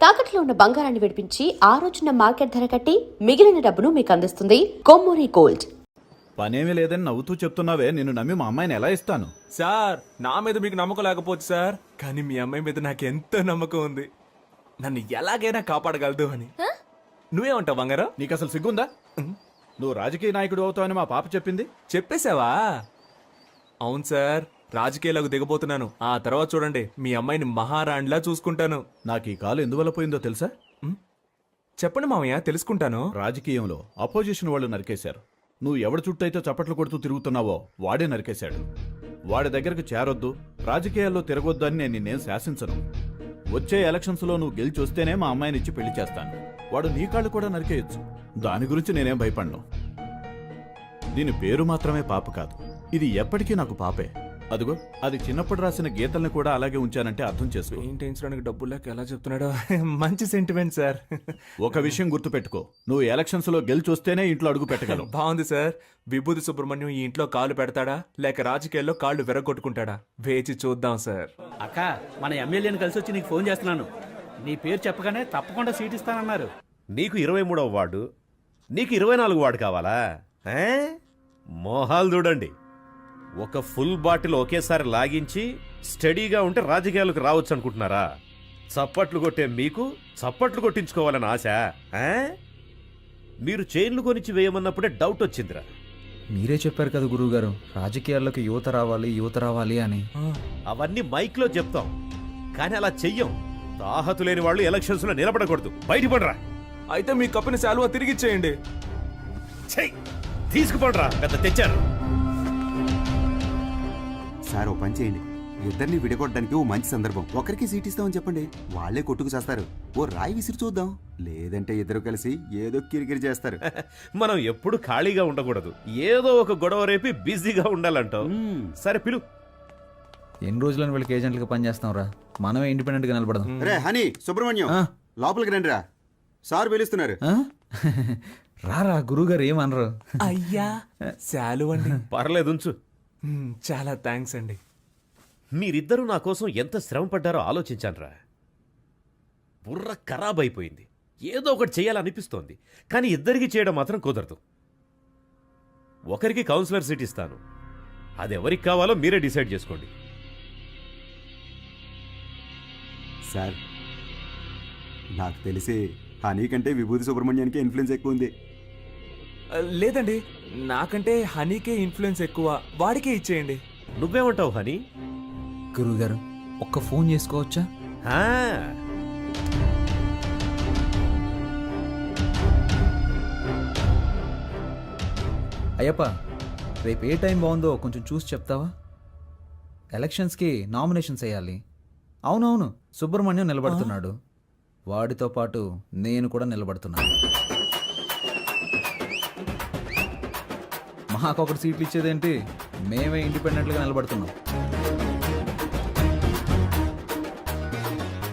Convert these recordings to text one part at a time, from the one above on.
తాకట్లో ఉన్న బంగారాన్ని విడిపించి ఆ రోజున మార్కెట్ ధర కట్టి మిగిలిన డబ్బును మీకు అందిస్తుంది కొమ్మూరి గోల్డ్. పనేమీ లేదని నవ్వుతూ చెప్తున్నావే, నిన్ను నమ్మి మా అమ్మాయిని ఎలా ఇస్తాను? సార్, నా మీద మీకు నమ్మకం లేకపోవచ్చు సార్, కానీ మీ అమ్మాయి మీద నాకు ఎంతో నమ్మకం ఉంది. నన్ను ఎలాగైనా కాపాడగలదు అని. నువ్వేమంటావు బంగారం? నీకు అసలు సిగ్గుందా? నువ్వు రాజకీయ నాయకుడు అవుతావని మా పాప చెప్పింది. చెప్పేశావా? అవును సార్, రాజకీయాలకు దిగబోతున్నాను. ఆ తర్వాత చూడండి, మీ అమ్మాయిని మహారాణిలా చూసుకుంటాను. నాకు ఈ కాలు ఎందువల్ల పోయిందో తెలుసా? చెప్పండి మామయ్య, తెలుసుకుంటాను. రాజకీయంలో అపోజిషన్ వాళ్ళు నరికేశారు. నువ్వు ఎవడి చుట్టైతే చప్పట్లు కొడుతూ తిరుగుతున్నావో వాడే నరికేశాడు. వాడి దగ్గరకు చేరొద్దు, రాజకీయాల్లో తిరగొద్దు అని నేను నిన్నేం శాసించను. వచ్చే ఎలక్షన్స్ లో నువ్వు గెలిచి వస్తేనే మా అమ్మాయిని ఇచ్చి పెళ్లి చేస్తాను. వాడు నీ కాళ్ళు కూడా నరికేయచ్చు. దాని గురించి నేనేం భయపడను. దీని పేరు మాత్రమే పాప కాదు, ఇది ఎప్పటికీ నాకు పాపే. అదిగో, అది చిన్నప్పుడు రాసిన గీతల్ని కూడా అలాగే ఉంచానంటే అర్థం చేసుకో. పెయింటించడానికి డబ్బులు లేక ఎలా చెప్తున్నాడో. మంచి సెంటిమెంట్ సార్. ఒక విషయం గుర్తుపెట్టుకో, నువ్వు ఎలక్షన్స్ లో గెలిచి వస్తేనే ఇంట్లో అడుగు పెట్టగలవు. బాగుంది సార్. విభూతి సుబ్రహ్మణ్యం ఈ ఇంట్లో కాళ్ళు పెడతాడా లేక రాజకీయాల్లో కాళ్ళు విరగొట్టుకుంటాడా? వేచి చూద్దాం సార్. అక్క, మన ఎమ్మెల్యేని కలిసి వచ్చి నీకు ఫోన్ చేస్తున్నాను. నీ పేరు చెప్పగానే తప్పకుండా సీట్ ఇస్తానన్నారు. నీకు 23వ వార్డు, నీకు 24 వార్డు కావాలా? మోహాలు చూడండి. ఒక ఫుల్ బాటిల్ ఒకేసారి లాగించి స్టడీగా ఉంటే రాజకీయాలకు రావచ్చు అనుకుంటున్నారా? చప్పట్లు కొట్టే మీకు చప్పట్లు కొట్టించుకోవాలని ఆశ? మీరు చైన్లు కొనిచ్చి వేయమన్నప్పుడే డౌట్ వచ్చిందిరా. మీరే చెప్పారు కదా గురువుగారు, రాజకీయాల్లోకి యువత రావాలి అని. అవన్నీ మైక్లో చెప్తాం, కానీ అలా చెయ్యం. తాహతు లేని వాళ్ళు ఎలక్షన్స్ లో నిలబడకూడదు. బయటపడరా. అయితే మీ కప్పిన శాలువా తిరిగిచ్చేయండి. తీసుకుపడరా, పెద్ద తెచ్చారు. సార్, ఓ పని చేయండి, ఇద్దరిని విడగొట్టడానికి ఓ మంచి సందర్భం. ఒకరికి సీట్ ఇస్తామని చెప్పండి, వాళ్లే కొట్టుకు చేస్తారు. ఓ రాయి విసిరి చూద్దాం, లేదంటే ఇద్దరు కలిసి ఏదో కిరికిరి చేస్తారు. మనం ఎప్పుడు ఖాళీగా ఉండకూడదు, ఏదో ఒక గొడవ రేపి బిజీగా ఉండాలంటావు. సరే పిలు. ఎన్ని రోజులని వీళ్ళకి ఏజెంట్లుగా పనిచేస్తాంరా, మనమే ఇండిపెండెంట్ గా నిలబడదాం. రే హనీ, సుబ్రహ్మణ్యం, లోపలికి రండి రా, సార్ పిలుస్తున్నారు. రారా, గురువుగారు ఏమనరు. అయ్యా, శాలువ అండి. పర్లేదు, ఉంచు. చాలా థ్యాంక్స్ అండి. మీరిద్దరూ నా కోసం ఎంత శ్రమ పడ్డారో ఆలోచించానురా. బుర్ర ఖరాబ్ అయిపోయింది. ఏదో ఒకటి చేయాలనిపిస్తోంది, కానీ ఇద్దరికి చేయడం మాత్రం కుదరదు. ఒకరికి కౌన్సిలర్ సీట్ ఇస్తాను, అది ఎవరికి కావాలో మీరే డిసైడ్ చేసుకోండి. సార్, నాకు తెలిసి హనీ కంటే విభూతి సుబ్రహ్మణ్యానికి ఇన్ఫ్లుయెన్స్ ఎక్కువ ఉంది. లేదండి, నాకంటే హనీకే ఇన్ఫ్లుయెన్స్ ఎక్కువ, వాడికే ఇచ్చేయండి. నువ్వేమంటావు హనీ? గురువుగారు, ఒక్క ఫోన్ చేసుకోవచ్చా? అయ్యప్ప, రేపు ఏ టైం బాగుందో కొంచెం చూసి చెప్తావా? ఎలక్షన్స్కి నామినేషన్స్ వేయాలి. అవునవును, సుబ్రహ్మణ్యం నిలబడుతున్నాడు, వాడితో పాటు నేను కూడా నిలబడుతున్నాను. మాకొకటి సీట్లు ఇచ్చేదేంటి, మేమే ఇండిపెండెంట్గా నిలబడుతున్నాం.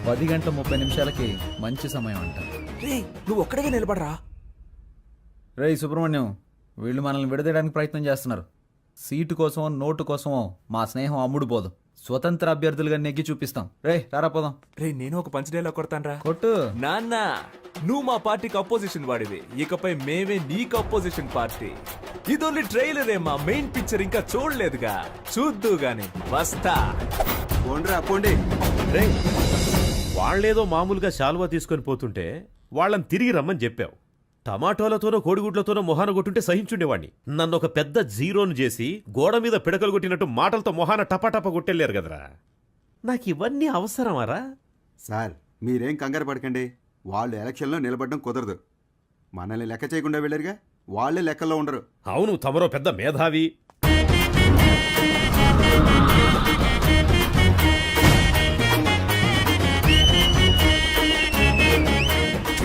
10:30 మంచి సమయం అంట. నువ్వు ఒక్కడిగా నిలబడరా. రేయ్ సుబ్రహ్మణ్యం, వీళ్ళు మనల్ని విడదీయడానికి ప్రయత్నం చేస్తున్నారు. సీటు కోసమో నోటు కోసమో మా స్నేహం అమ్ముడు పోదు. స్వతంత్ర అభ్యర్థులుగా నెగ్గి చూపిస్తాం. రే రారా పోదాం. నేను ఒక పంచడేలా కొడతాను. కొట్టు నాన్న. నువ్వు మా పార్టీకి అపోజిషన్ వాడివి, ఇకపై మేమే నీకు అపోజిషన్ పార్టీ. ఇది ఓన్లీ ట్రైలరే, మా మెయిన్ పిక్చర్ ఇంకా చూడలేదుగా, చూద్దు గాని. వస్తా. పోండ్రా, పోండి. రే, వాళ్ళేదో మామూలుగా శాలువా తీసుకొని పోతుంటే వాళ్ళని తిరిగి రమ్మని చెప్పావు. టమాటోలతోనో కోడిగుడ్లతోనో మొహాన కొట్టుంటే సహించుండేవాణ్ణి. నన్ను ఒక పెద్ద జీరోను చేసి గోడ మీద పిడకలు కొట్టినట్టు మాటలతో మొహాన టపాటపా కొట్టెళ్ళారు కదరా. నాకు ఇవన్నీ అవసరమారా? సార్, మీరేం కంగారు పడకండి, వాళ్ళు ఎలక్షన్లో నిలబడడం కుదరదు. మనల్ని లెక్క చేయకుండా వెళ్ళారుగా, వాళ్ళే లెక్కల్లో ఉండరు. అవును, తమరో పెద్ద మేధావి.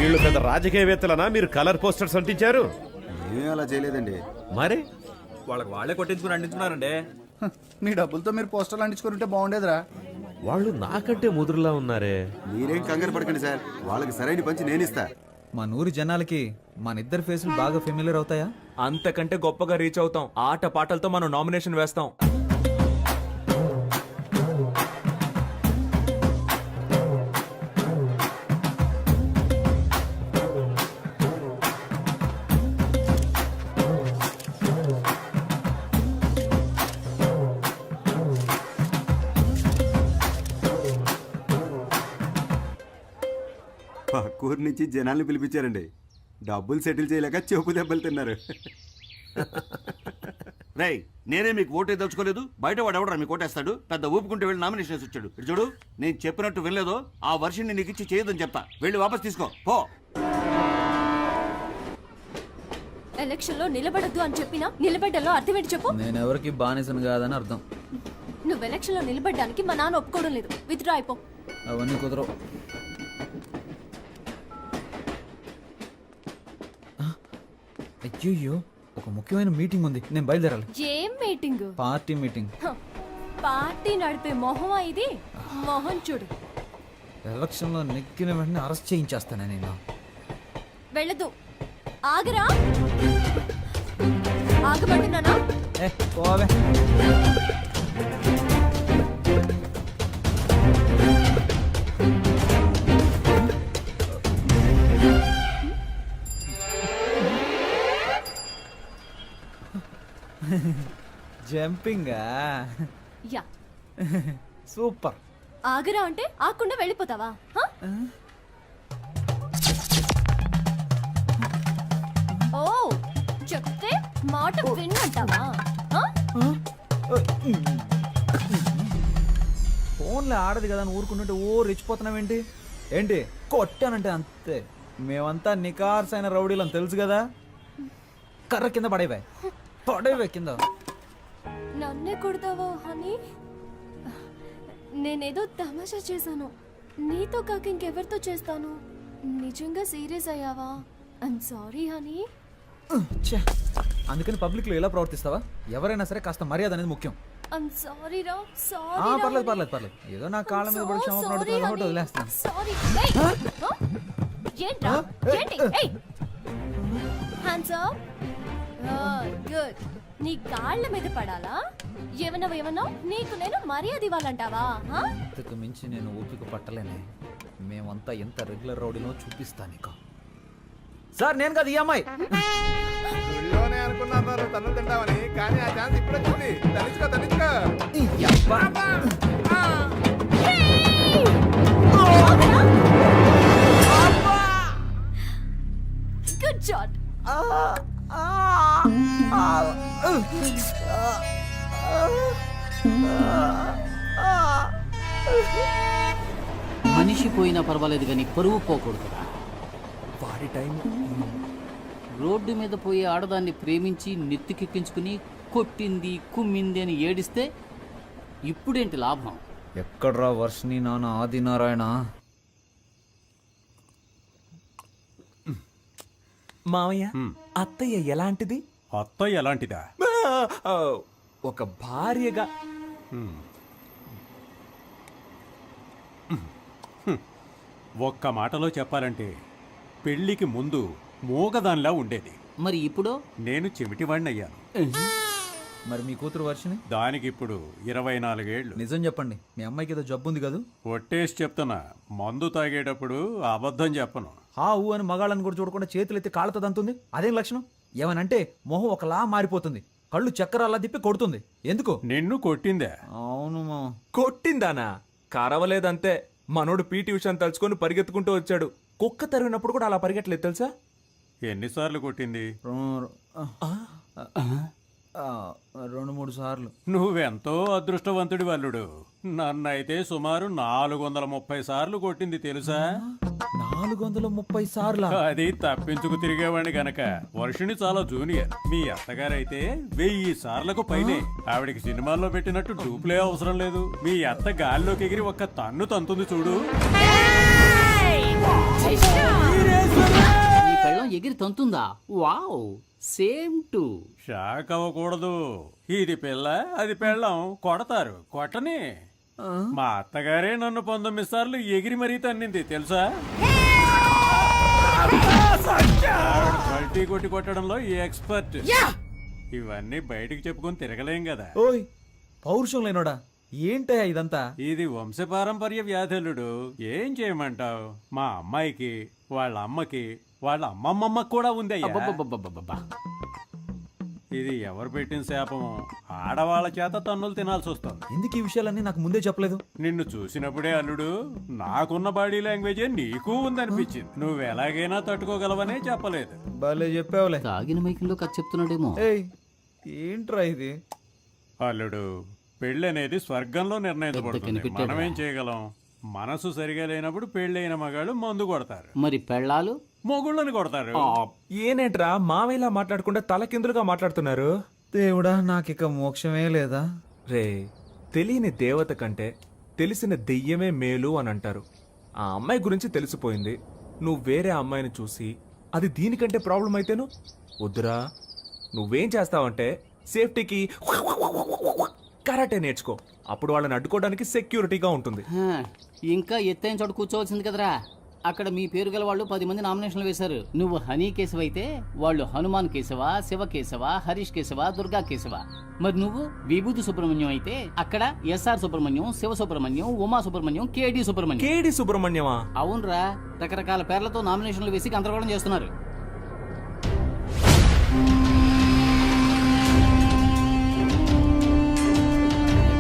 వీళ్ళు పెద్ద రాజకీయవేత్తలనా మీరు కలర్ పోస్టర్స్ అంటించారు? ఏమీ అలా చేయలేదండి. మరి వాళ్ళే కొట్టించుకుని అంటించున్నారండి. మీ డబ్బులతో మీరు పోస్టర్లు అంటించుకుంటే బాగుండేదిరా. వాళ్ళు నాకంటే ముదురులా ఉన్నారే. మీరేం కంగారు పడకండి సార్, వాళ్ళకి సరైన పంచి నేనిస్తా. మన ఊరి జనాలకి మన ఇద్దరు ఫేసులు బాగా ఫెమిలియర్ అవుతాయా? అంతకంటే గొప్పగా రీచ్ అవుతాం. ఆట పాటలతో మనం నామినేషన్ వేస్తాం. పక్కూరు నుంచి జనాల్ని పిలిపించారండి. డబ్బులు సెటిల్ చేయలేక చెప్పు దెబ్బలు తిన్నారు. రేయ్, నేనే మీకు ఓటే దలుచుకోలేదు. బయట వాడు ఎవడరా మీకు ఓటేస్తాడు? పెద్ద ఊపుకుంటే వెళ్ళి నామినేషన్ వచ్చాడు. ఇటు చూడు, నేను చెప్పినట్టు వినలేదో ఆ వర్షిని నీకు ఇచ్చి చేయదని చెప్తా. వెళ్ళి వాపస్ తీసుకో పో. ఎలక్షన్ లో నిలబడద్దు అని చెప్పినా నిలబడ్డలో అర్థం ఏంటి చెప్పు. నేను ఎవరికి బానిసను కాదని అర్థం. నువ్వు ఎలక్షన్ లో నిలబడ్డానికి మా నాన్న ఒప్పుకోవడం లేదు. విత్డ్రా అయిపో. అవన్నీ కుదరవు. అయ్యో, ఒక ముఖ్యమైన మీటింగ్ ఉంది, నేను బయలుదేరాలి. ఏం మీటింగ్? Party meeting. పార్టీ నడిపే మొహమా ఇది? మొహం చూడు. ఎలక్షన్లో నెగ్గిన వెంటనే అరెస్ట్ చేయించేస్తానే నేను. వెళ్ళదు. ఆగరా. ఆగమంటున్నానా? పోవే. జంపింగా? యా. సూపర్. ఆగరా అంటే ఆకుండా వెళ్ళిపోతావా? హ? ఓ, చెప్తే మాట విన్నంటావా? హ? ఫోన్లో ఆడదు కదా అని ఊరుకుంటుంటే రెచ్చిపోతున్నావేంటి? ఏంటి కొట్టానంటే అంతే. మేమంతా నికార్సైన రౌడీలు అని తెలుసు కదా. కర్ర కింద పడేవే కింద. నన్నే కొడతావా హనీ? నేనేదో తమాషా చేశాను. నీతో కాక ఇంకెవరితో చేస్తాను? నిజంగా సీరియస్ అయ్యావా? I'm sorry honey. అందుకని పబ్లిక్ లో ఎలా ప్రవర్తిస్తావా? ఎవరైనా సరే కాస్త మర్యాద అనేది ముఖ్యం. ఐమ్ సారీ రా. సారీ. పర్లేదు. ఏదో నా కాళ్ళ మీద పడి క్షమాపణ అడుగుతున్నాను కాబట్టి వదిలేస్తాను. సారీ. ఏంట్రా? ఏంటి? ఏయ్, హ్యాండ్స్ అప్. గుడ్. నీ కాళ్ళ మీద పడాలా? ఏమన్నా నీకు నేను మర్యాద ఇవ్వాలంటావా? ఇంతకు మించి నేను ఓపిక పట్టలేనే. మేమంతా ఎంత రెగ్యులర్ రౌడీనో చూపిస్తా నీకు. సార్, నేను కదా ఈ అమ్మాయి. అనుకున్నారు తన్నులు తింటామని, కానీ ఆ ఛాన్స్ ఇప్పుడే చూడండి. తనిచ్చుకో. Good shot. మనిషి పోయినా పర్వాలేదు కానీ పరువు పోకూడదురా. వాడి టైం. రోడ్డు మీద పోయే ఆడదాన్ని ప్రేమించి నెత్తికెక్కించుకుని కొట్టింది కుమ్మింది అని ఏడిస్తే ఇప్పుడేంటి లాభం? ఎక్కడ్రా వర్షిని నాన్న ఆదినారాయణ? మావయ్య, అత్తయ్య ఎలాంటిది? అత్తయ్య ఎలాంటిదా? ఒక భార్యగా. ఒక్క మాటలో చెప్పాలంటే పెళ్లికి ముందు మూగదానిలా ఉండేది. మరి ఇప్పుడు నేను చెమిటివాణ్ణయ్యాను. మరి మీ కూతురు వర్షిని? దానికి ఇప్పుడు 24 ఏళ్ళు. నిజం చెప్పండి, మీ అమ్మాయికి ఏదో జబ్బు ఉంది కదా? ఒట్టేసి చెప్తున్నా, మందు తాగేటప్పుడు అబద్ధం చెప్పను. ఊ అని మగాళ్ళని కూడా చూడకుండా చేతులు ఎత్తి కాళ్ళతో దంతుంది. అదేం లక్షణం? ఏమనంటే మొహం ఒకలా మారిపోతుంది, కళ్ళు చక్కెర అలా తిప్పి కొడుతుంది. ఎందుకు? నిన్ను కొట్టిందే? అవును మా. కొట్టిందానా? కరవలేదంతే. మనోడు పీటీ ఉషాని తలుచుకొని పరిగెత్తుకుంటూ వచ్చాడు. కుక్క తరిగినప్పుడు కూడా అలా పరిగెట్టలేదు తెలుసా? ఎన్నిసార్లు కొట్టింది? 2-3 సార్లు. నువ్వెంతో అదృష్టవంతుడి వల్లుడు. నన్నైతే సుమారు 430 సార్లు కొట్టింది తెలుసా? 430 సార్లు? అది తప్పించుకు తిరిగేవాడిని గనక. వర్షిణి చాలా జూనియర్. మీ అత్తగారైతే 1000 సార్లకు పైనే. ఆవిడికి సినిమాల్లో పెట్టినట్టు డూప్లే అవసరం లేదు. మీ అత్త గాల్లోకి ఎగిరి ఒక్క తన్ను తంతుంది చూడు. ఈ పెళ్ళం ఎగిరి తంతుందా? Wow, same to. షాక్ అవ్వకూడదు. ఇది పిల్ల, అది పెళ్ళం. కొడతారు, కొట్టని. మా అత్తగారే నన్ను 19 సార్లు ఎగిరి మరీ తన్నింది తెలుసా? మల్టీ కొట్టి కొట్టడంలో ఎక్స్పర్ట్. ఇవన్నీ బయటికి చెప్పుకొని తిరగలేం కదా. ఓయ్, పౌరుషం లేనోడా, ఏంటయ్యా ఇదంతా? ఇది వంశపారంపర్య వ్యాధులుడు. ఏం చేయమంటావు? మా అమ్మాయికి, వాళ్ళ అమ్మకి, వాళ్ళ అమ్మమ్మమ్మకి కూడా ఉంది. అబ్బబ్బబ్బబ్బబ్బబ్బా. ఇది ఎవరు పెట్టిన శాపమో ఆడవాళ్ళ చేత తన్నులు తినాల్సి వస్తుంది. ఎందుకు ఈ విషయాలన్నీ నాకు ముందే చెప్పలేదు? నిన్ను చూసినప్పుడే అల్లుడు నాకున్న బాడీ లాంగ్వేజే నీకు ఉందనిపించింది. నువ్వు ఎలాగైనా తట్టుకోగలవనే చెప్పలేదు. భలే చెప్పావులే. తాగిన మైకంలో కథ చెప్తున్నాడేమో. ఏయ్ ఏంట్రా ఇది? అల్లుడు, పెళ్ళి అనేది స్వర్గంలో నిర్ణయించబడుతుంది. కనిపెట్టాడు. మనమేం చేయగలం? మనసు సరిగా లేనప్పుడు పెళ్ళైన మగాళ్ళు మందు కొడతారు, మరి పెళ్ళాలు మొగుళ్ళని కొడతారు. ఏనేంట్రా మావేలా మాట్లాడకుండా తలకిందులుగా మాట్లాడుతున్నారు? దేవుడా, నాకిక మోక్షమే లేదా? రే, తెలియని దేవత కంటే తెలిసిన దెయ్యమే మేలు అని అంటారు. ఆ అమ్మాయి గురించి తెలిసిపోయింది. నువ్వు వేరే అమ్మాయిని చూసి అది దీనికంటే ప్రాబ్లం అయితేను వద్దురా. నువ్వేం చేస్తావంటే సేఫ్టీకి కరాటే నేర్చుకో. అప్పుడు వాళ్ళని అడ్డుకోవడానికి సెక్యూరిటీగా ఉంటుంది. హా, ఇంకా ఎత్తైన చోట కూర్చోవలసింది కదరా. అక్కడ మీ పేరు గల వాళ్ళు 10 మంది నామినేషన్లు వేశారు. నువ్వు హనీ కేశవ అయితే వాళ్ళు హనుమాన్ కేశవ, శివ కేశవ, హరీష్ కేశవ, దుర్గా కేశవ. మరి నువ్వు విభూతి సుబ్రహ్మణ్యం అయితే అక్కడ ఎస్ఆర్ సుబ్రహ్మణ్యం, శివ సుబ్రహ్మణ్యం, ఉమా సుబ్రహ్మణ్యం, కేడి సుబ్రహ్మణ్యం. కేడి సుబ్రహ్మణ్యమా? అవునరా, రకరకాల పేర్లతో నామినేషన్లు వేసి గందరగోళం చేస్తున్నారు.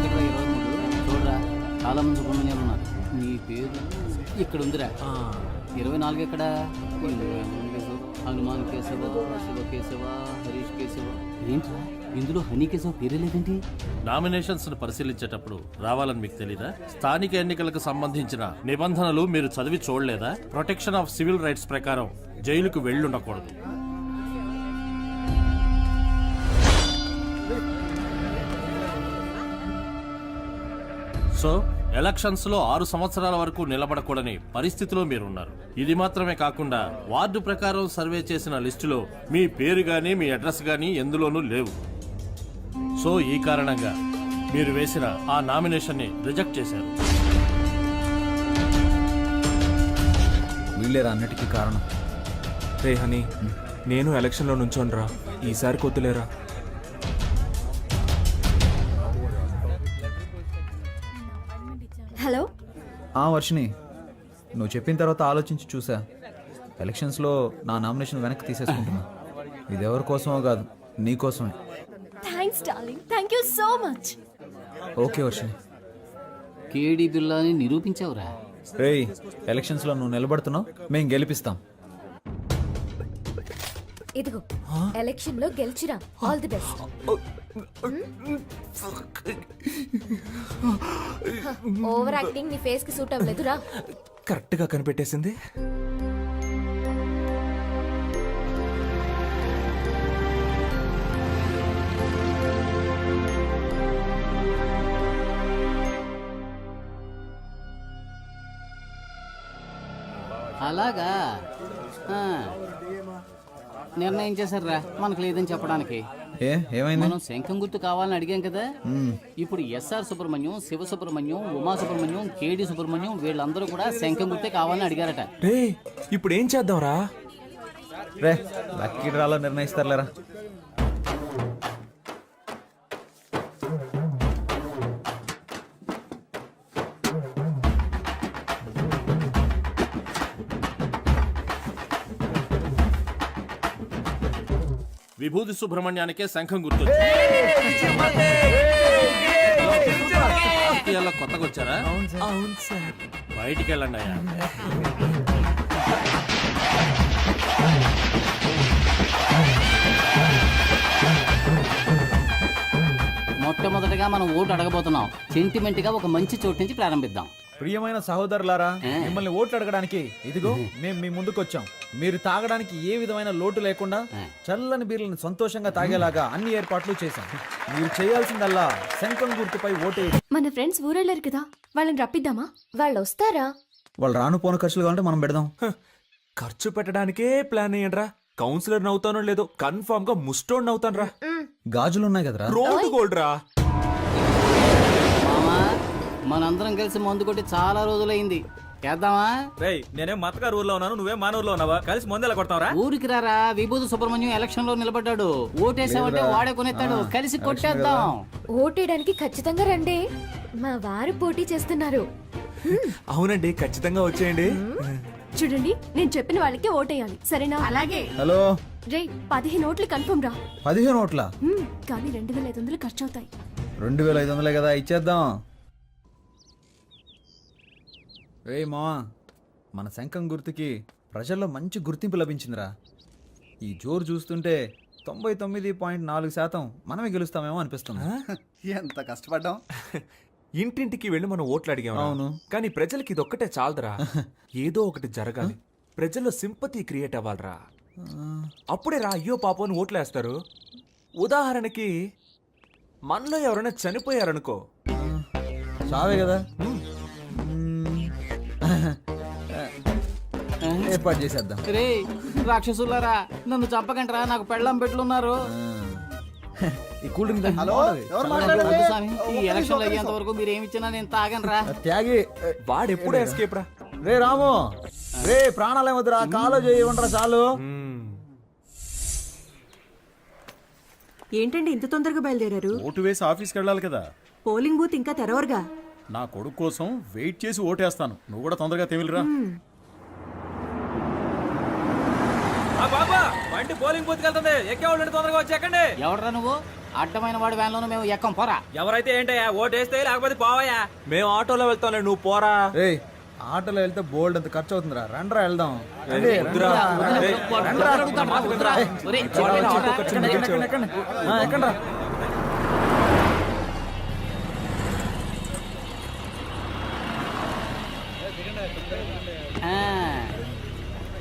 ఎక్కడ్రా ఈ రోజు నువ్వు? చూడరా, చాలా మంది సుబ్రహ్మణ్యాలు ఉన్నారు. నీ పేరు ఇక్కడ ఉందిరా. 24 ఎక్కడ? హనుమాన్ కేశవ, శివ కేశవ, హరీష్ కేశవ. ఏంట్రా ఇందులో హనీ కేశవ పేరే లేదేంటి? నామినేషన్స్ ను పరిశీలించేటప్పుడు రావాలని మీకు తెలీదా? స్థానిక ఎన్నికలకు సంబంధించిన నిబంధనలు మీరు చదివి చూడలేదా? ప్రొటెక్షన్ ఆఫ్ సివిల్ రైట్స్ ప్రకారం జైలుకు వెళ్ళుండకూడదు. సో ఎలక్షన్స్ లో 6 సంవత్సరాల వరకు నిలబడకూడని పరిస్థితిలో మీరున్నారు. ఇది మాత్రమే కాకుండా వార్డు ప్రకారం సర్వే చేసిన లిస్టులో మీ పేరు గానీ మీ అడ్రస్ గానీ ఎందులోనూ లేవు. సో ఈ కారణంగా మీరు వేసిన ఆ నామినేషన్ ని రిజెక్ట్ చేశారు. వీళ్ళేరా అన్నిటికీ కారణం. రే హనీ, నేను ఎలక్షన్లో నుంచోనరా. ఈసారి కొద్దులేరా. హలో. వర్షిని, నువ్వు చెప్పిన తర్వాత ఆలోచించి చూసా. ఎలక్షన్స్లో నా నామినేషన్ వెనక్కి తీసేసుకుంటున్నా. ఇది ఎవరి కోసమో కాదు, నీ కోసమే. Thanks darling, thank you so much. Okay Varshini. కేడి బిల్లాని నిరూపించావురా. రేయ్, ఎలక్షన్స్లో నువ్వు నిలబడుతున్నావు, మేము గెలిపిస్తాం. ఇదిగో ఎలక్షన్ లో గెలిచిరా. All the best. Over acting నీ ఫేస్ కి సూట్ అవ్వలేదురా. కరెక్ట్ గా కనిపెట్టేసింది. అలాగా ఆ. నిర్ణయం చేశారా మనకు లేదని చెప్పడానికి? ఏమైంది? మనం శంఖం గుర్తు కావాలని అడిగాం కదా. ఇప్పుడు ఎస్ఆర్ సుబ్రహ్మణ్యం, శివ సుబ్రహ్మణ్యం, ఉమా సుబ్రహ్మణ్యం, కేడి సుబ్రహ్మణ్యం వీళ్ళందరూ కూడా శంఖం గుర్తే కావాలని అడిగారట. రే, ఇప్పుడు ఏం చేద్దాంరా? రే, లక్కీ డ్రాలో నిర్ణయిస్తారులేరా. విభూతి సుబ్రహ్మణ్యానికే శంఖం గుర్తు. కొత్తగా వచ్చారా? అవును సార్. బయటికి వెళ్ళండి అయ్యా. మొట్టమొదటిగా మనం ఓటు అడగబోతున్నాం. సెంటిమెంట్ గా ఒక మంచి చోటు నుంచి ప్రారంభిద్దాం. ప్రియమైన సహోదరులారా, మిమ్మల్ని ఓట్లు అడగడానికి ఇదిగో మేము మీ ముందుకు వచ్చాం. మీరు తాగడానికి ఏ విధమైన లోటు లేకుండా చల్లని బీర్లను సంతోషంగా తాగేలాగా అన్ని ఏర్పాట్లు చేశాం. మీరు చేయాల్సిందల్లా శంఖం గుర్తుపై ఓటేయండి. మన ఫ్రెండ్స్ ఊరెళ్ళారు కదా, వాళ్ళని రప్పిద్దామా? వాళ్ళు వస్తారా? వాళ్ళు రాను పోను ఖర్చులు కావాలంటే మనం పెడదాం. ఖర్చు పెట్టడానికే ప్లాన్ అయ్యండ్రా. కౌన్సిలర్ నవ్వుతానో లేదో కన్ఫర్మ్ గా ముస్టోడ్ నవ్వుతాను రా. గాజులు ఉన్నాయి కదరా. రోడ్డు గోల్డ్ రా. మామా, మనందరం కలిసి మందు కొట్టి చాలా రోజులైంది. చేద్దామా? రేయ్, నేనేం మతగారు ఊర్లో ఉన్నాను, నువ్వే మానూరులో ఉన్నావా? కలిసి మందు ఎలా కొడతావరా? ఊరికి రారా. విభూతి సుబ్రహ్మణ్యం ఎలక్షన్ లో నిలబడ్డాడు. ఓటేసావంటే వాడే కొనేస్తాడు. కలిసి కొట్టేద్దాం. ఓటేయడానికి ఖచ్చితంగా రండి. మా వారు పోటీ చేస్తున్నారు. అవునండి, ఖచ్చితంగా వచ్చేయండి. చూడండి, నేను చెప్పిన వాళ్ళకి ఓటేయాలి, సరేనా? అలాగే. హలో రే, 15 ఓట్లు కన్ఫర్మ్ రా. 15 ఓట్ల కానీ 2500 ఖర్చు అవుతాయి. 2500 కదా, ఇచ్చేద్దాం. రే మా, మన శంఖం గుర్తుకి ప్రజల్లో మంచి గుర్తింపు లభించిందిరా. ఈ జోరు చూస్తుంటే 99.4% మనమే గెలుస్తామేమో అనిపిస్తుంది. ఎంత కష్టపడ్డాం. ఇంటింటికి వెళ్ళి మనం ఓట్లు అడిగాం. అవును. కానీ ప్రజలకి ఇదొక్కటే చాలదురా. ఏదో ఒకటి జరగాలి, ప్రజల్లో సింపతి క్రియేట్ అవ్వాలరా. అప్పుడే రా అయ్యో పాపం అని ఓట్లేస్తారు. ఉదాహరణకి మనలో ఎవరైనా చనిపోయారనుకో, చావే కదా, ఏర్పాటు చేసేద్దాం. రే రాక్షసులారా, నన్ను చంపకంటరా, నాకు పెళ్ళం పెట్లున్నారు. ఈ కూల్ డ్రింక్ తాగి హలో, బాగుంటది. ఎవరు చల్లగా మాట్లాడేది? ఉంటుంది. స్వామి, ఈ ఎలక్షన్లు అయ్యేంత వరకు మీరు ఏమి ఇచ్చినా నేను తాగనరా. త్యాగి. వాడెప్పుడు ఎస్కేప్ రా. రే రాము, రే ప్రాణాలు ఏమొద్దురా, కాలో చేయి ఉండరా చాలు. ఏంటండి ఇంత తొందరగా బయలుదేరారు? ఓటు వేసి ఆఫీస్కి వెళ్ళాలి కదా. పోలింగ్ బూత్ ఇంకా తెరవరుగా. నా కొడుకు కోసం వెయిట్ చేసి ఓటేస్తాను. నువ్వు కూడా తొందరగా తెమిలిరా. బండి పోలింగ్ బూత్ వెళ్తుంది, ఎక్కేవాళ్ళు తొందరగా వచ్చి ఎక్కండి. ఎవడరా నువ్వు? అడ్డమైన వాడి వ్యాన్లోనూ మేము ఎక్కం, పోరా. ఎవరైతే ఏంటయ్యా, ఓటేస్తే లేకపోతే పోవయ్యా. మేము ఆటోలో వెళ్తాంలే, నువ్వు పోరా. రే ఆటోలో వెళ్తే బోల్డ్ అంత ఖర్చు అవుతుందిరా, రండ్రా వెళ్దాం. రండి, వద్దురా. రండ్రా. ఏయ్, వద్దురా, వద్దురా. ఒరేయ్, వాళ్ళని ఆటో ఖర్చు ఎక్కండి, మిగిల్చావు. ఎక్కండి, ఎక్కండి. ఎక్కండ్రా.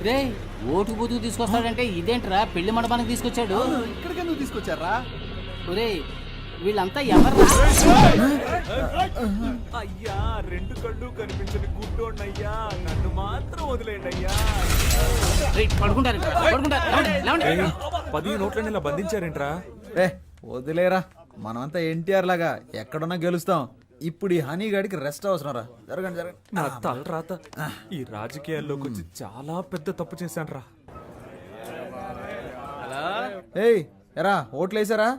రే ఓటు బూతుకు తీసుకొస్తాడంటే ఇదేంట్రా, పెళ్లి మండపానికి తీసుకొచ్చాడు. ఇక్కడికి ఎందుకు తీసుకొచ్చారా? ఒరే వీళ్ళంతా ఎవర్రా? అయ్యా, రెండు కళ్ళు కనిపించని గుడ్డోడ్నయ్యా, నన్ను మాత్రం వదిలేండి అయ్యా. రేయ్, పడుకుంటారు ఇక్కడ, పడుకుంటారు. లేవండి, లేవండి. 10 నోట్లని ఇలా బంధించారేంట్రా? రే వదిలేరా, మనమంతా ఎన్టీఆర్ లాగా ఎక్కడున్నా గెలుస్తాం. ఇప్పుడు ఈ హనీ గాడికి రెస్ట్ అవసరం రా. జరగండి జరగండి. నా తల రాత. ఈ రాజకీయాల్లోకి వచ్చి చాలా పెద్ద తప్పు చేశాను రా. ఏయ్ ఎరా, ఓట్లు వేసారా?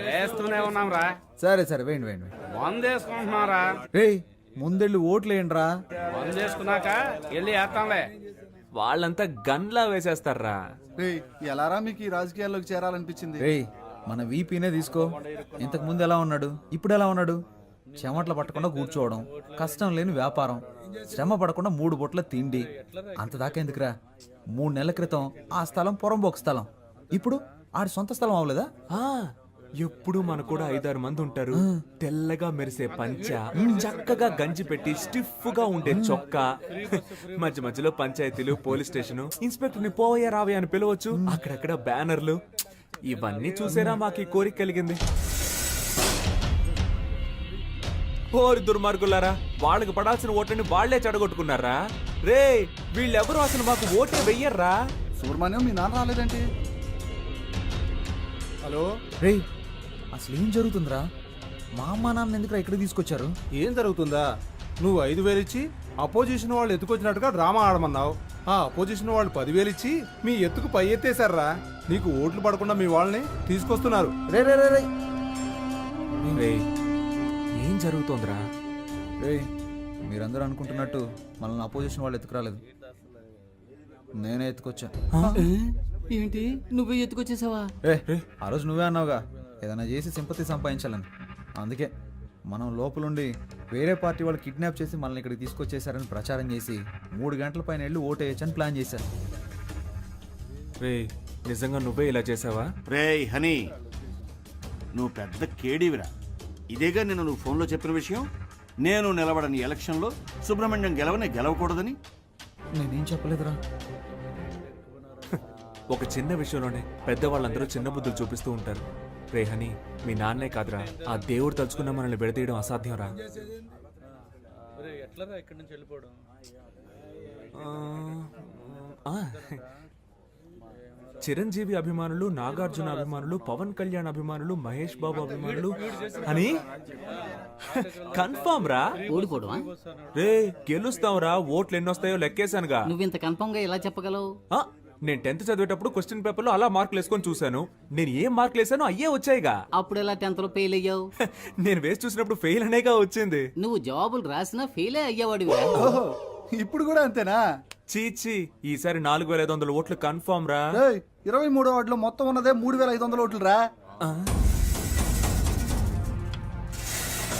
వేస్తూనే ఉన్నాం రా. సరే సరే, వేయండి వేయండి. వందేసుకుంటున్నారా? రేయ్ ముందెళ్ళి ఓట్లు వేయండి రా. వందేసుకున్నాక వెళ్ళి వేస్తాంలే. వాళ్ళంతా గన్లా వేసేస్తారా. రేయ్, ఎలారా మీకు ఈ రాజకీయాల్లోకి చేరాలనిపించింది? రేయ్ మన వీపీనే తీసుకో. ఇంతకు ముందు ఎలా ఉన్నాడు, ఇప్పుడు ఎలా ఉన్నాడు? చెమట్లు పట్టకుండా కూర్చోవడం, కష్టం లేని వ్యాపారం, శ్రమ పడకుండా 3 పూట్ల తిండి. అంత దాకా ఎందుకురా? 3 నెలల క్రితం ఆ స్థలం పొరంబోకు స్థలం, ఇప్పుడు ఆడి సొంత స్థలం అవ్వలేదా? ఎప్పుడు మన కూడా 5-6 మంది ఉంటారు. తెల్లగా మెరిసే పంచ, చక్కగా గంజి పెట్టి స్టిఫ్ గా ఉండే చొక్కా, మధ్య మధ్యలో పంచాయతీలు, పోలీస్ స్టేషన్, ఇన్స్పెక్టర్ ని పోవయ్యా రావయ్యా అని పిలవచ్చు, అక్కడక్కడ బ్యానర్లు. ఇవన్నీ చూసేరా మాకు ఈ కోరిక కలిగింది. ఓరి దుర్మార్గులారా, వాళ్ళకి పడాల్సిన ఓట్లని వాళ్లే చెడగొట్టుకున్నారా. రే వీళ్ళెవరూ అసలు మాకు ఓటే వెయ్యర్రా. సుబ్రహ్మణ్యం, మీ నాన్న రాలేదేంటి? హలో, రేయ్ అసలు ఏం జరుగుతుందిరా? మా అమ్మ నాన్న ఎందుకు ఇక్కడికి తీసుకొచ్చారు? ఏం జరుగుతుందా? నువ్వు 5,000 ఇచ్చి అపోజిషన్ వాళ్ళు ఎత్తుకొచ్చినట్టుగా డ్రామా ఆడమన్నావు. ఆ అపోజిషన్ వాళ్ళు 10,000 ఇచ్చి మీ ఎత్తుకు పై ఎత్తేశారా. నీకు ఓట్లు పడకుండా మీ వాళ్ళని తీసుకొస్తున్నారు. రే రే రే రే రేయ్, ఏం జరుగుతోందిరా? రేయ్ మీరందరూ అనుకుంటున్నట్టు మనల్ని అపోజిషన్ వాళ్ళు ఎత్తుకురాలేదు, నేనే ఎత్తుకొచ్చా. ఏంటి, నువ్వే ఎత్తుకొచ్చేసావా? ఆ రోజు నువ్వే అన్నావుగా ఏదైనా చేసి సింపతి సంపాదించాలని. అందుకే మనం లోపలుండి వేరే పార్టీ వాళ్ళు కిడ్నాప్ చేసి మనల్ని ఇక్కడికి తీసుకొచ్చేసారని ప్రచారం చేసి 3 గంటల పైన వెళ్ళి ఓటు వేయచ్చని ప్లాన్ చేశారు. రే నిజంగా నువ్వే ఇలా చేసావా? రేయ్ హనీ, నువ్వు పెద్ద కేడీవిరా. ఇదేగా నేను నువ్వు ఫోన్లో చెప్పిన విషయం. నేను నిలబడని ఎలక్షన్లో సుబ్రహ్మణ్యం గెలవకూడదని. నేనేం చెప్పలేదురా. ఒక చిన్న విషయంలోనే పెద్దవాళ్ళందరూ చిన్న బుద్ధులు చూపిస్తూ ఉంటారు. రే హనీ, మీ నాన్నే కాదురా, ఆ దేవుడు తలుచుకున్న మనల్ని విడదీయడం అసాధ్యం రా. చిరంజీవి అభిమానులు, నాగార్జున అభిమానులు, పవన్ కళ్యాణ్ అభిమానులు, మహేష్ బాబు అభిమానులు అని కన్ఫర్మ్ రా. ఓడిపోవడమా? రే గెలుస్తాం రా, ఓట్లు ఎన్నొస్తాయో లెక్కేశానుగా. నువ్వు ఇంత కన్ఫర్మ్ గా ఎలా చెప్పగలవు? నేను 10th చదివేటప్పుడు క్వశ్చన్ పేపర్ లో అలా మార్కులు వేసుకొని చూశాను. నేను ఏం మార్కులు వేసానో అయ్యే వచ్చాయిగా. అప్పుడు ఎలా 10th లో ఫెయిల్ అయ్యావు? నేను వేసి చూసినప్పుడు ఫెయిల్ అనేగా వచ్చింది. నువ్వు జవాబులు రాసినా ఫెయిలే అయ్యేవాడివి. ఇప్పుడు కూడా అంతేనా? చీచి ఈసారి 4500 ఓట్లు కన్ఫర్మ్ రా. 23వ వార్డులో మొత్తం ఉన్నదే 3500 ఓట్లు రా.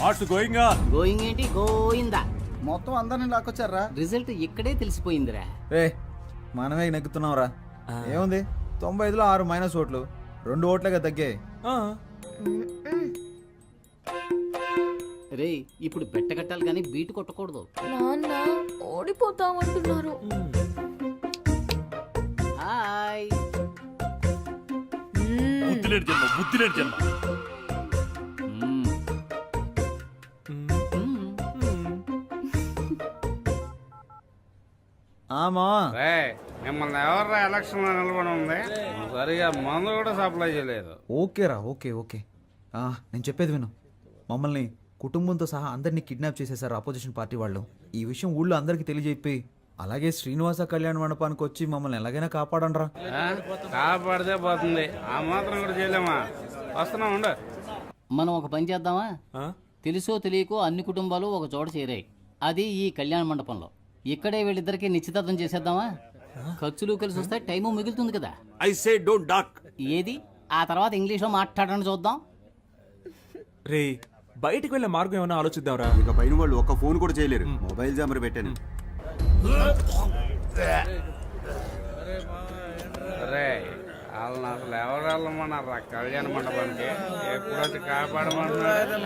What's going on? గోయింగ్ ఏంటి గోయిందా? మొత్తం అందరిని లాక్కొచ్చారా? రిజల్ట్ ఇక్కడే తెలిసిపోయిందిరా. రే మనమే నెగ్గుతున్నాం రా. ఏముంది 95లో 6 మైనస్ ఓట్లు, 2 ఓట్లుగా తగ్గాయి. ఆ, రే ఇప్పుడు బెట్ట కట్టాలి కానీ బీటు కొట్టకూడదు. నాన్న ఓడిపోతామంటున్నారు. హాయ్. బుద్ధిలేడు జన్మ, బుద్ధిలేడు జన్మ. ఆమా మిమ్మల్ని ఎవర్రా ఎలక్షన్ లో నిలబడి ఉంది? సరిగా మందు కూడా సప్లై చేయలేదు. ఓకేరా, ఓకే ఓకే. నేను చెప్పేది విను. మమ్మల్ని కుటుంబంతో సహా అందరినీ కిడ్నాప్ చేసేశారు అపోజిషన్ పార్టీ వాళ్ళు. ఈ విషయం ఊళ్ళో అందరికీ తెలియజెప్పి అలాగే శ్రీనివాస కళ్యాణ మండపానికి వచ్చి మమ్మల్ని ఎలాగైనా కాపాడండ్రా. కాపాడితే పోతుంది, ఆ మాత్రం కూడా చేయలేమా? వస్తున్నాం ఉండు. మనం ఒక పని చేద్దామా? ఆ? తెలుసో తెలియకో అన్ని కుటుంబాలు ఒక చోట చేరాయి. అది ఈ కళ్యాణ మండపంలో. ఇక్కడే వీళ్ళిద్దరికి నిశ్చితార్థం చేసేద్దామా? ఖర్చులు కలిసి వస్తే టైము మిగులుతుంది కదా. I say don't doc. ఏది ఆ తర్వాత ఇంగ్లీష్లో మాట్లాడడం చూద్దాం. రే బయటికి వెళ్ళే మార్గం ఏమైనా ఆలోచిద్దాంరా. ఇక పైన వాళ్ళు ఒక్క ఫోన్ కూడా చేయలేరు. మొబైల్ జామర్ పెట్టాను. రే వాళ్ళని అసలు ఎవరు వెళ్ళమన్నారా కళ్యాణ మండపానికి? ఎప్పుడు వచ్చి కాపాడమంటున్నారు?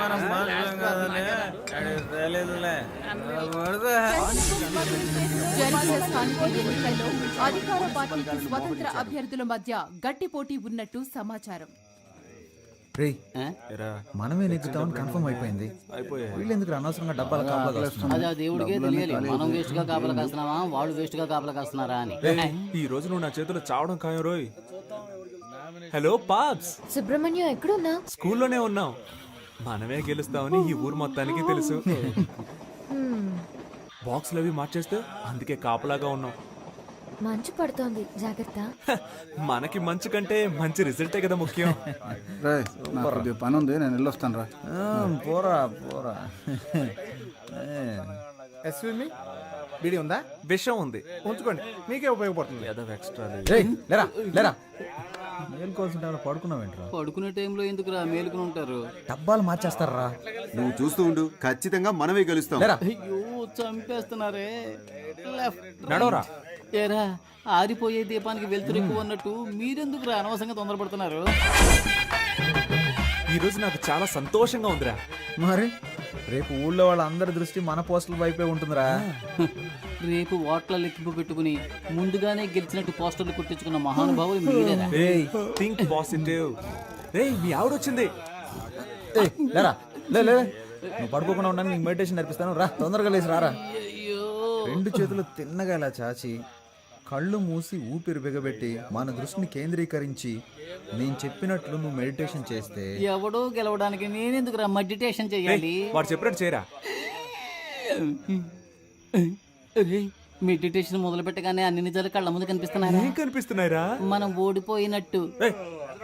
జరిగిన స్థానిక ఎన్నికల్లో అధికార పార్టీకి స్వతంత్ర అభ్యర్థుల మధ్య గట్టి పోటీ ఉన్నట్టు సమాచారం. రే ఆ? మనమే నెగ్గుతామని కన్ఫర్మ్ అయిపోయింది. వీళ్ళెందుకు అనవసరంగా డబ్బాలు కాపాడుతున్నారు? అది ఆ దేవుడికే తెలియాలి. మనం వేస్ట్ గా కాపలా కాస్తున్నామా, వాళ్ళు వేస్ట్ గా కాపలా కాస్తున్నారా అని. ఈ రోజు నువ్వు నా చేతిలో చావడం ఖాయం రోయ్. హలో పాప్స్, సుబ్రహ్మణ్యం ఎక్కడున్నా? స్కూల్లోనే ఉన్నాం. మనమే గెలుస్తామని ఈ ఊరు మొత్తానికి తెలుసు. బాక్స్లు అవి మార్చేస్తే అందుకే కాపలాగా ఉన్నాం. మంచు పడుతోంది, జాగ్రత్త. మనకి మంచి కంటే మంచి రిజల్టే కదా ముఖ్యం. నాకు పని ఉంది, నేను వెళ్ళొస్తాను రా. పోరా పోరా. ఎస్వి బీడీ ఉందా? విషయం ఉంది, ఉంచుకోండి, మీకే ఉపయోగపడుతుంది. ఏదో ఎక్స్ట్రా రేయ్, లేరా లేరా. మేలుకోవాల్సిన టైంలో పడుకున్నావేంట్రా? పడుకునే టైంలో ఎందుకురా మేలుకుని ఉంటారు? డబ్బాలు మార్చేస్తారా? నువ్వు చూస్తూ ఉండు, ఖచ్చితంగా మనమే గెలుస్తాం. లేరా. అయ్యో చంపేస్తున్నారే. నడవరా. ఏరా ఆరిపోయే దీపానికి వెళ్తురు ఎక్కువ అన్నట్టు మీరెందుకురా అనవసరంగా తొందరపడుతున్నారు? ఈ రోజు నాకు చాలా సంతోషంగా ఉందిరా. మరి రేపు ఊళ్ళో వాళ్ళందరి దృష్టి మన పోస్టుల వైపే ఉంటుందిరా. రేపు ఓట్ల లెక్కింపు పెట్టుకుని ముందుగానే గెలిచినట్టు పోస్టర్లు కుట్టించుకున్న మహానుభావులు మీరేనా? Think positive. రేయ్ మీ ఆవిడొచ్చింది. ఏయ్, లేరా లే లే. నువ్వు పడుకోకుండా ఉండడానికి నీకు మెడిటేషన్ నేర్పిస్తాను. రా తొందరగా లేచి రారా. అయ్యో 2 చేతులు తిన్నగా ఇలా చాచి కళ్ళు మూసి ఊపిరి బిగబెట్టి మన దృష్టిని కేంద్రీకరించి నేను చెప్పినట్లు నువ్వు మెడిటేషన్ చేస్తే ఎవడో గెలవడానికి నేనెందుకురా మెడిటేషన్ చేయాలి? వాడు చెప్పినట్టు చేయరా. మెడిటేషన్ మొదలు పెట్టగానే అన్ని నిజాలు కళ్ళ ముందు కనిపిస్తున్నారా? ఏం కనిపిస్తున్నాయిరా? మనం ఓడిపోయినట్టు.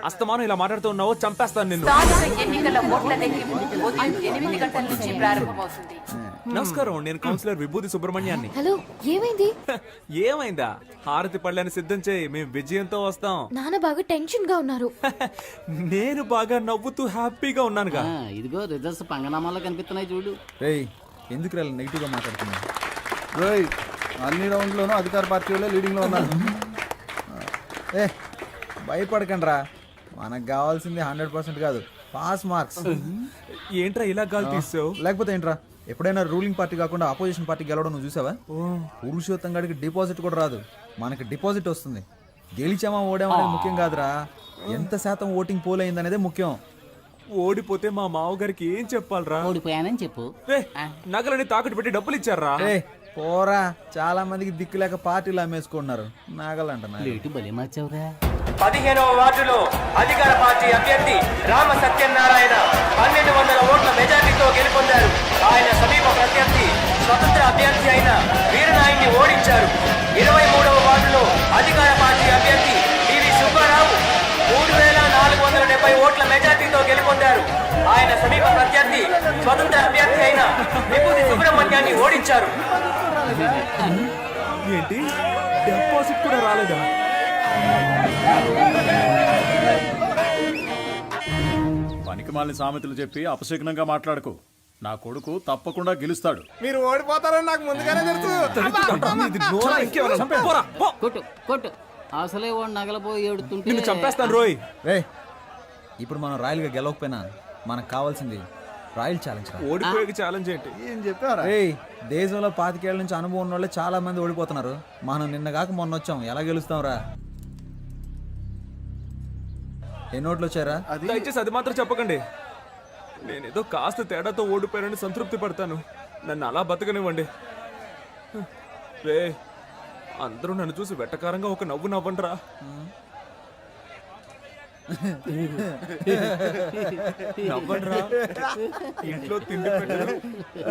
అస్తమానం ఇలా మాట్లాడుతూ ఉన్నావు, చంపేస్తాను నిన్ను. ఎన్నికల ఓట్ల లెక్కింపు ఉదయం 8 గంటల నుంచి ప్రారంభమవుతుంది. నమస్కారం, నేను కౌన్సిలర్ విభూతి సుబ్రహ్మణ్యాన్ని. హలో, ఏమైంది? ఏమైందా? హారతి పళ్ళని సిద్ధం చేయి, మేము విజయంతో వస్తాం. నాన్న బాగా టెన్షన్ గా ఉన్నారు. నేను బాగా నవ్వుతూ హ్యాపీగా ఉన్నానుగా. ఇదిగో రిజల్ట్స్ పంగనామాల్లో కనిపిస్తున్నాయి చూడు. రేయ్ ఎందుకు ఇలా నెగిటివ్గా మాట్లాడుతున్నావు? రేయ్ అన్ని రౌండ్లోనూ అధికార పార్టీ వాళ్ళే లీడింగ్ లో ఉన్నారు. ఏ భయపడకండి రా. మనకు కావాల్సింది 100% కాదు, పాస్ మార్క్స్. ఏంట్రా ఇలా గాలి తీసావు? లేకపోతే ఏంట్రా, ఎప్పుడైనా రూలింగ్ పార్టీ కాకుండా అపోజిషన్ పార్టీ గెలవడం నువ్వు చూసావా? పురుషోత్తం గాడికి డిపాజిట్ కూడా రాదు, మనకి డిపాజిట్ వస్తుంది. గెలిచామా ఓడామా అనేది ముఖ్యం కాదురా, ఎంత శాతం ఓటింగ్ పోల్ అయింది అనేదే ముఖ్యం. ఓడిపోతే మా మావగారికి ఏం చెప్పాలరా? ఓడిపోయానని చెప్పు. నగలని తాకట్టు పెట్టి డబ్బులు ఇచ్చారా? పోరా, చాలా మందికి దిక్కు లేక పార్టీలు అమ్మేసుకుంటున్నారు. నాగలంట లేటు బలి మార్చావురా. 15వ వార్డులో అధికార పార్టీ అభ్యర్థి రామ సత్యనారాయణ 1200 ఓట్ల మెజార్టీతో గెలుపొందారు. ఆయన సమీప ప్రత్యర్థి స్వతంత్ర అభ్యర్థి అయిన వీరనాయుడిని ఓడించారు. 23వ వార్డులో అధికార పార్టీ అభ్యర్థి టివి సుబ్బారావు 3470 ఓట్ల మెజార్టీతో గెలుపొందారు. ఆయన సమీప ప్రత్యర్థి స్వతంత్ర అభ్యర్థి అయిన విభూతి సుబ్రహ్మణ్యాన్ని ఓడించారు. ఏంటి డిపాజిట్ కూడా రాలేదా? పనికిమాలిన సామెతలు చెప్పి అపశకునంగా మాట్లాడకు. నా కొడుకు తప్పకుండా గెలుస్తాడు. మీరు ఓడిపోతారని నాకు ముందుగానే తెలుసు. కొట్టు కొట్టు. అసలే వాడు నగలపోయి ఏడుతుంటే నిన్ను చంపేస్తాను రోయ్. రే ఇప్పుడు మనం రాయల్గా గెలవకపోయినా మనకు కావాల్సింది రాయల్ ఛాలెంజ్ రా. ఓడిపోయే ఛాలెంజ్ ఏంటి? ఏం చెప్పారా? రేయ్ దేశంలో 25 ఏళ్ల నుంచి అనుభవం ఉన్న వాళ్ళే చాలా మంది ఓడిపోతున్నారు. మనం నిన్న కాక మొన్న వచ్చాం, ఎలా గెలుస్తాం రా? ఎన్ని ఓట్లు వచ్చారా? దయచేసి అది మాత్రం చెప్పకండి. నేనేదో కాస్త తేడాతో ఓడిపోయానని సంతృప్తి పడతాను. నన్ను అలా బతకనివ్వండి. రే అందరూ నన్ను చూసి వెట్టకారంగా ఒక నవ్వు నవ్వండిరా. నవ్వండిరా. ఇంట్లో తిండి పెట్టరు,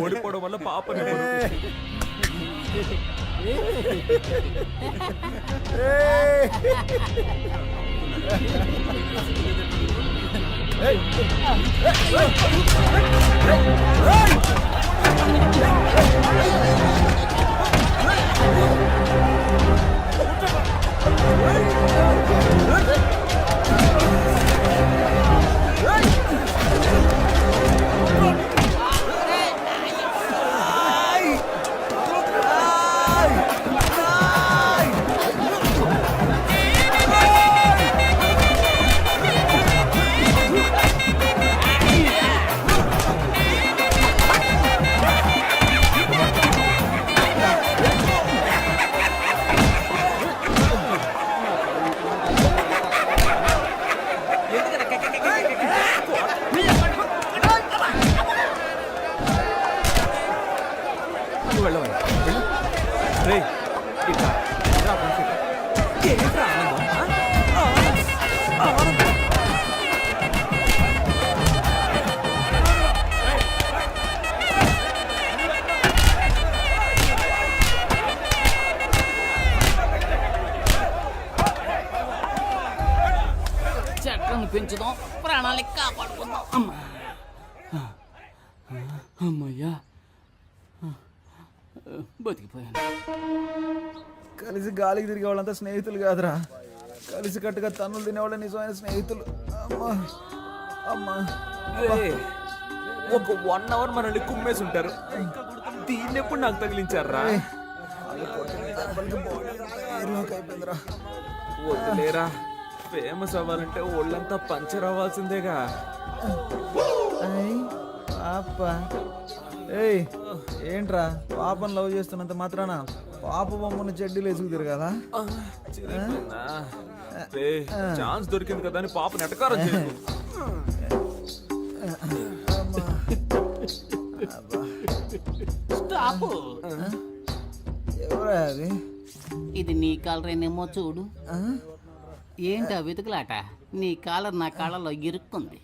ఓడిపోవడం వల్ల పాపని చెట్లను పెంచుదాం, ప్రాణాలకి కాపాడుకుందాం. అమ్మా అమ్మయ్యా బతికిపోయాను. కలిసి గాలికి తిరిగే వాళ్ళంతా స్నేహితులు కాదురా, కలిసి కట్టుగా తన్నులు తినేవాళ్ళ నిజమైన స్నేహితులు. అమ్మా అమ్మా ఒక 1 అవర్ మనల్ని కుమ్మేసి ఉంటారు. దీన్ని ఎప్పుడు నాకు తగిలించారా? అయిపోయిందిరా. వద్దులేరా, ఫేమస్ అవ్వాలంటే ఒళ్ళంతా పంచర్ అవ్వాల్సిందేగా. పాప ఏయ్ ఏంట్రా పాపను లవ్ చేస్తున్నంత మాత్రాన పాప బొమ్మను చెడ్డీలు వేసుకు తిరగాలా? ఛాన్స్ దొరికింది కదా అని పాప నెటకారం చేయకు. స్టాప్. ఎవరా అది? ఇది నీ కాలరేనేమో చూడు. ఏంటా వెతుకులాట? నీ కాలర్ నా కాళ్ళలో ఇరుక్కుంది.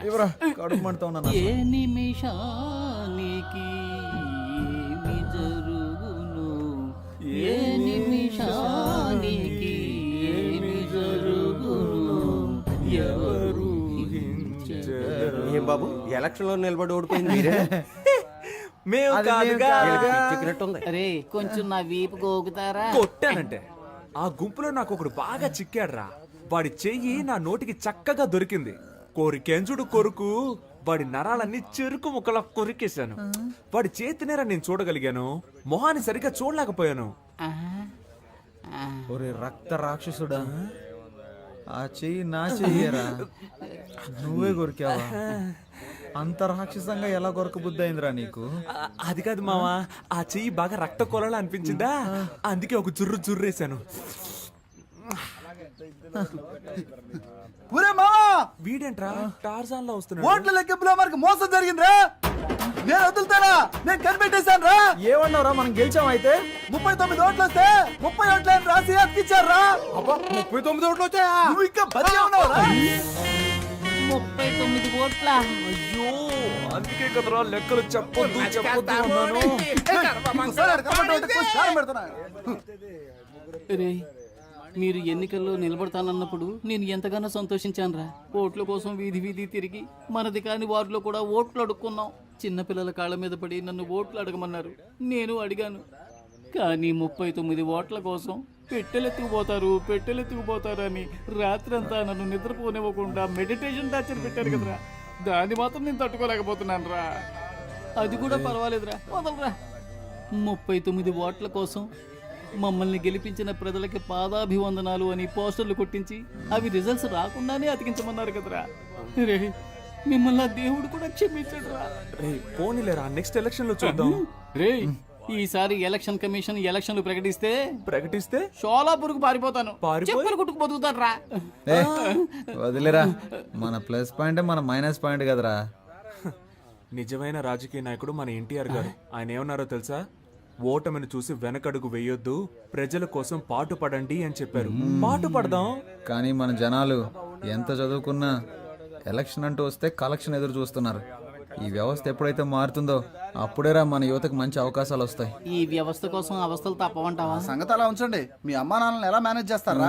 ఎవరా కడుపు మంటతో ఉన్నాను. ఏ నిమిషానికి ఏమి జరుగును, ఏ నిమిషానికి ఏమి జరుగును, ఎవరు ఏం బాబు ఎలక్షన్ లో నిలబడి ఓడిపోయింది? మేము కాదుగా. అరే కొంచెం నా వీపు గోగుతారా? కొట్టానంటే ఆ గుంపులో నాకు ఒకడు బాగా చిక్కాడ్రా. వాడి చెయ్యి నా నోటికి చక్కగా దొరికింది. కోరికెంచుడు కొరుకు వాడి నరాలన్నీ చెరుకు ముక్కలా కొరికేశాను. వాడి చేతినేరా నేను చూడగలిగాను, మొహాన్ని సరిగ్గా చూడలేకపోయాను. ఒరే రక్త రాక్షసుడా, ఆ చెయ్యి నా చెయ్యరా, నువ్వే కొరికావా? అంత రాక్షసంగా ఎలా కొరక బుద్ధి అయిందిరా నీకు? అది కాదు మావా, ఆ చెయ్యి బాగా రక్త కొలలా అనిపించిందా, అందుకే ఒక జుర్రు జుర్రేశాను. వీడేంట్రా టార్జాన్ లో వస్తున్నాడు? ఓట్ల లెక్కింపులో మనకు మోసం జరిగిందిరా. నేను వదులుతానా? నేను కనిపెట్టేశాను రా. ఏమన్నావురా మనం గెలిచాం? అయితే 39 ఓట్లు వస్తే 30 ఓట్లని రాసి అతికిచ్చారా? 39 ఓట్లు వచ్చాయా? నువ్వు ఇంకా బతికే ఉన్నావురా? 39 ఓట్ల. అయ్యో అందుకే కదరా లెక్కలు చెప్పొద్దు అన్నాను. రే మీరు ఎన్నికల్లో నిలబడతానన్నప్పుడు నేను ఎంతగానో సంతోషించానురా. ఓట్ల కోసం వీధి వీధి తిరిగి మనది కాని వారిలో కూడా ఓట్లు అడుక్కున్నాం. చిన్నపిల్లల కాళ్ళ మీద పడి నన్ను ఓట్లు అడగమన్నారు, నేను అడిగాను. కానీ 39 ఓట్ల కోసం పెట్టెలెత్తుకుపోతారు అని రాత్రంతా నన్ను నిద్రపోనివ్వకుండా మెడిటేషన్ టార్చర్ పెట్టారు కదరా. దాన్ని మాత్రం నేను తట్టుకోలేకపోతున్నాను రా. అది కూడా పర్వాలేదురా, వదలరా. 39 ఓట్ల కోసం మమ్మల్ని గెలిపించిన ప్రజలకి పాదాభివందనాలు అని పోస్టర్లు కొట్టించి అవి రిజల్ట్స్ రాకుండానే అతికించమన్నారు కదరా. రే, మిమ్మల్ని ఆ దేవుడు కూడా క్షమించడు రా. రే పోనీలేరా, నెక్స్ట్ ఎలక్షన్ లో చూద్దాం. రే, ఈసారి ఎలక్షన్ కమిషన్ ఎలక్షన్లు ప్రకటిస్తే షోలాపూర్కు పారిపోతాను. చెప్పులు కుట్టుకు బతుకుతాను రా. ఏ, వదిలేరా, మన ప్లస్ పాయింట్ మన మైనస్ పాయింట్ కదరా. నిజమైన రాజకీయ నాయకుడు మన ఎన్టీఆర్ గారు. ఆయన ఏమన్నారో తెలుసా? ఓటమిని చూసి వెనకడుగు వేయొద్దు, ప్రజల కోసం పాటు పడండి అని చెప్పారు. పాటు పడదాం. కానీ మన జనాలు ఎంత చదువుకున్నా ఎలక్షన్ అంటూ వస్తే కలెక్షన్ ఎదురు చూస్తున్నారు. ఈ వ్యవస్థ ఎప్పుడైతే మారుతుందో అప్పుడేరా మన యువతకు మంచి అవకాశాలు వస్తాయి. ఈ వ్యవస్థ కోసం అవస్థలు తప్పవంటావా? సంగతి అలా ఉంచండి. మీ అమ్మా నాన్నలు ఎలా మేనేజ్ చేస్తారా?